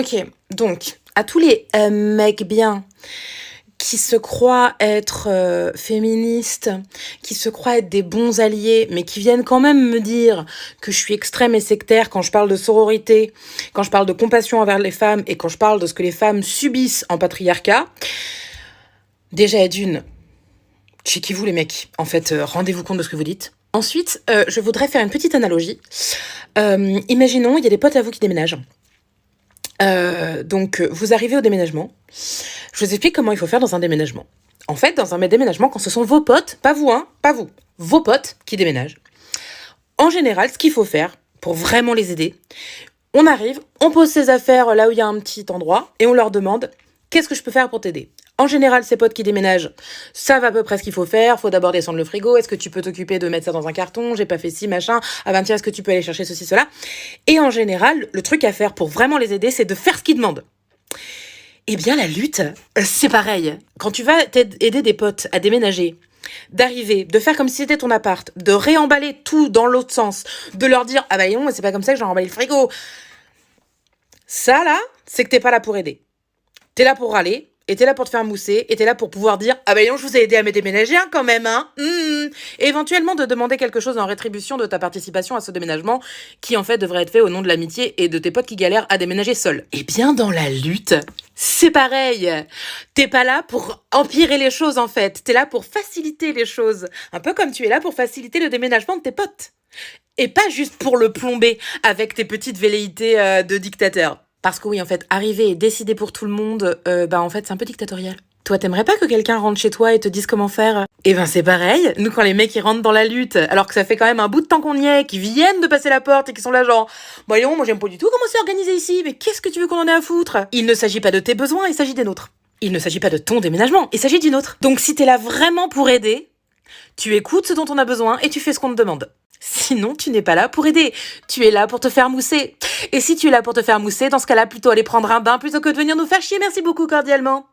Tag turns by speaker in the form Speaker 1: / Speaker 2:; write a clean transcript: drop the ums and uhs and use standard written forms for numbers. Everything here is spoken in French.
Speaker 1: Ok, donc, à tous les mecs bien qui se croient être féministes, qui se croient être des bons alliés, mais qui viennent quand même me dire que je suis extrême et sectaire quand je parle de sororité, quand je parle de compassion envers les femmes et quand je parle de ce que les femmes subissent en patriarcat, déjà d'une, checkez-vous les mecs, en fait, rendez-vous compte de ce que vous dites. Ensuite, je voudrais faire une petite analogie. Imaginons, il y a des potes à vous qui déménagent. Donc, vous arrivez au déménagement. Je vous explique comment il faut faire dans un déménagement. En fait, dans un déménagement, quand ce sont vos potes, pas vous, hein, pas vous, vos potes qui déménagent, en général, ce qu'il faut faire pour vraiment les aider, on arrive, on pose ses affaires là où il y a un petit endroit et on leur demande « Qu'est-ce que je peux faire pour t'aider ?» En général, ces potes qui déménagent savent à peu près ce qu'il faut faire. Faut d'abord descendre le frigo. Est-ce que tu peux t'occuper de mettre ça dans un carton? J'ai pas fait ci, machin. Ah ben tiens, est-ce que tu peux aller chercher ceci, cela? Et en général, le truc à faire pour vraiment les aider, c'est de faire ce qu'ils demandent. Eh bien, la lutte, c'est pareil. Quand tu vas aider des potes à déménager, d'arriver, de faire comme si c'était ton appart, de réemballer tout dans l'autre sens, de leur dire « Ah bah non, c'est pas comme ça que j'ai emballé le frigo », ça là, c'est que t'es pas là pour aider. T'es là pour râler, et t'es là pour te faire mousser, et t'es là pour pouvoir dire « Ah bah non, je vous ai aidé à me déménager hein, quand même, hein Et éventuellement de demander quelque chose en rétribution de ta participation à ce déménagement, qui en fait devrait être fait au nom de l'amitié et de tes potes qui galèrent à déménager seuls. Eh bien, dans la lutte, c'est pareil. T'es pas là pour empirer les choses en fait, t'es là pour faciliter les choses. Un peu comme tu es là pour faciliter le déménagement de tes potes. Et pas juste pour le plomber avec tes petites velléités de dictateur. Parce que oui, en fait, arriver et décider pour tout le monde, en fait, c'est un peu dictatorial. Toi, t'aimerais pas que quelqu'un rentre chez toi et te dise comment faire? Eh ben, c'est pareil. Nous, quand les mecs, ils rentrent dans la lutte, alors que ça fait quand même un bout de temps qu'on y est, qu'ils viennent de passer la porte et qu'ils sont là genre, voyons, moi, j'aime pas du tout comment c'est organisé ici, mais qu'est-ce que tu veux qu'on en ait à foutre? Il ne s'agit pas de tes besoins, il s'agit des nôtres. Il ne s'agit pas de ton déménagement, il s'agit du nôtre. Donc, si t'es là vraiment pour aider, tu écoutes ce dont on a besoin et tu fais ce qu'on te demande. Sinon, tu n'es pas là pour aider. Tu es là pour te faire mousser. Et si tu es là pour te faire mousser, dans ce cas-là, plutôt aller prendre un bain plutôt que de venir nous faire chier. Merci beaucoup cordialement.